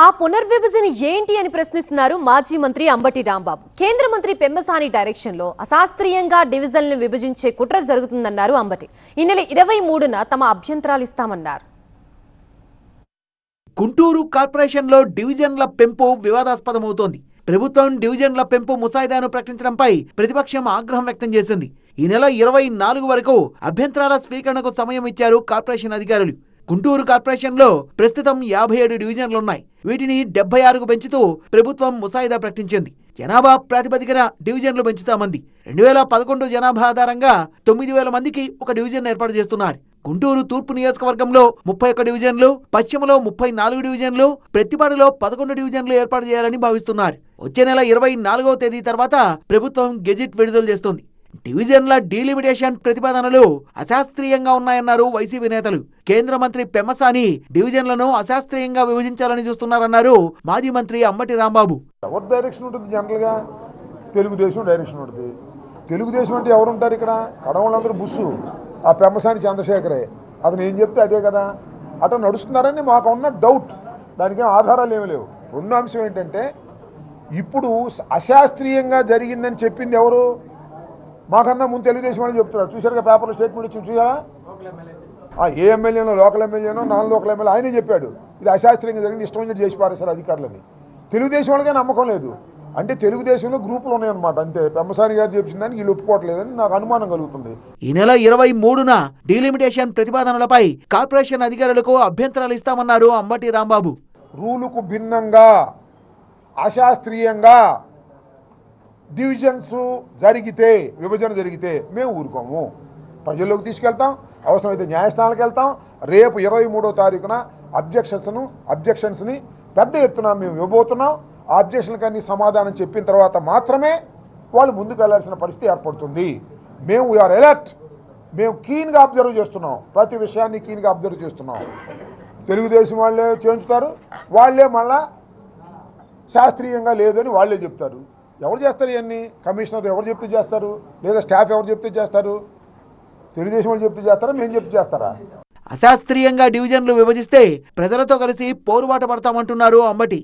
ఆ పునర్విభజన ఏంటి అని ప్రశ్నిస్తున్నారు మాజీ మంత్రి అంబటి రాంబాబు. కేంద్ర మంత్రి పెమ్మసాని డైరెక్షన్ లో అశాస్త్రీయంగా డివిజన్లను విభజించే కుట్ర జరుగుతుందన్నారు అంబటి. ఈ నెల 23న తమ అభ్యంతరాలు ఇస్తామన్నారు. గుంటూరు కార్పొరేషన్లో డివిజన్ల పెంపు వివాదాస్పదమవుతోంది. ప్రభుత్వం డివిజన్ల పెంపు ముసాయిదాను ప్రకటించడంపై ప్రతిపక్షం ఆగ్రహం వ్యక్తం చేసింది. ఈ నెల 24 వరకు అభ్యంతరాల స్వీకరణకు సమయం ఇచ్చారు కార్పొరేషన్ అధికారులు. గుంటూరు కార్పొరేషన్లో ప్రస్తుతం 57 డివిజన్లున్నాయి. వీటిని 76కు పెంచుతూ ప్రభుత్వం ముసాయిదా ప్రకటించింది. జనాభా ప్రాతిపదికన డివిజన్లు పెంచుతామంది. 2011 జనాభా ఆధారంగా 9,000 మందికి ఒక డివిజన్ ఏర్పాటు చేస్తున్నారు. గుంటూరు తూర్పు నియోజకవర్గంలో 31 డివిజన్లు, పశ్చిమలో 34 డివిజన్లు, ప్రత్తిపాడులో 11 డివిజన్లు ఏర్పాటు చేయాలని భావిస్తున్నారు. వచ్చే నెల 24వ తేదీ తర్వాత ప్రభుత్వం గెజిట్ విడుదల చేస్తుంది. డివిజన్ల డీలిమిటేషన్ ప్రతిపాదనలు అశాస్త్రీయంగా ఉన్నాయన్నారు వైసీపీ నేతలు. కేంద్ర మంత్రి పెమ్మసాని డివిజన్లను అశాస్త్రీయంగా విభజించాలని చూస్తున్నారన్నారు మాజీ మంత్రి అంబటి రాంబాబు. ఎవరి డైరెక్షన్ ఉంటుంది? జనరల్గా తెలుగుదేశం డైరెక్షన్ ఉంటుంది. తెలుగుదేశం అంటే ఎవరుంటారు ఇక్కడ? కడవళ్ళందరూ బుస్సు, ఆ పెమ్మసాని చంద్రశేఖరే. అతను ఏం చెప్తే అదే కదా. అట్లా నడుస్తున్నారని మాకు ఉన్న డౌట్. దానికి ఆధారాలు ఏమీ లేవు. రెండో అంశం ఏంటంటే, ఇప్పుడు అశాస్త్రీయంగా జరిగిందని చెప్పింది ఎవరు? మాకన్నా ముందు తెలుగుదేశం వాళ్ళు చెప్తున్నారు. చూశారుగా, పేపర్లో స్టేట్మెంట్ ఇచ్చి చూసారా? ఏ ఎమ్మెల్యేనో, లోకల్ ఎమ్మెల్యేనో, నాన్ లోకల్ ఎమ్మెల్యే ఆయనే చెప్పాడు ఇది అశాస్త్రీయంగా జరిగింది, ఇష్టం చేసి చేసి పారేశారు అధికారులని. తెలుగుదేశం వాళ్ళకే నమ్మకం లేదు. అంటే తెలుగుదేశంలో గ్రూపులు ఉన్నాయన్నమాట. అంతే. పెమ్మసాని గారు చెప్పిన దానికి వీళ్ళు ఒప్పుకోవట్లేదని నాకు అనుమానం కలుగుతుంది. ఈ నెల 23న డీలిమిటేషన్ ప్రతిపాదనలపై కార్పొరేషన్ అధికారులకు అభ్యంతరాలు ఇస్తామన్నారు అంబటి రాంబాబు. రూలుకు భిన్నంగా అశాస్త్రీయంగా డివిజన్స్ జరిగితే, విభజన జరిగితే మేము ఊరుకోము. ప్రజల్లోకి తీసుకెళ్తాం, అవసరమైతే న్యాయస్థానాలకు వెళ్తాం. రేపు 23వ తారీఖున అబ్జెక్షన్స్ని పెద్ద ఎత్తున మేము ఇవ్వబోతున్నాం. ఆ అబ్జెక్షన్కి అన్ని సమాధానం చెప్పిన తర్వాత మాత్రమే వాళ్ళు ముందుకు వెళ్లాల్సిన పరిస్థితి ఏర్పడుతుంది. మేము వీఆర్ అలర్ట్. మేము కీన్గా అబ్జర్వ్ చేస్తున్నాం. ప్రతి విషయాన్ని కీన్గా అబ్జర్వ్ చేస్తున్నాం. తెలుగుదేశం వాళ్ళే చేయించుతారు, వాళ్ళే మళ్ళా శాస్త్రీయంగా లేదని వాళ్ళే చెప్తారు. ఎవరు చేస్తారు ఇవన్నీ? కమిషనర్ ఎవరు చెప్తే చేస్తారు? లేదా స్టాఫ్ ఎవరు చెప్తే చేస్తారు? తెలుగుదేశం వాళ్ళు చెప్తే చేస్తారా, మేము చెప్తే చేస్తారా? అశాస్త్రీయంగా డివిజన్లు విభజిస్తే ప్రజలతో కలిసి పోరుబాట పడతామంటున్నారు అంబటి.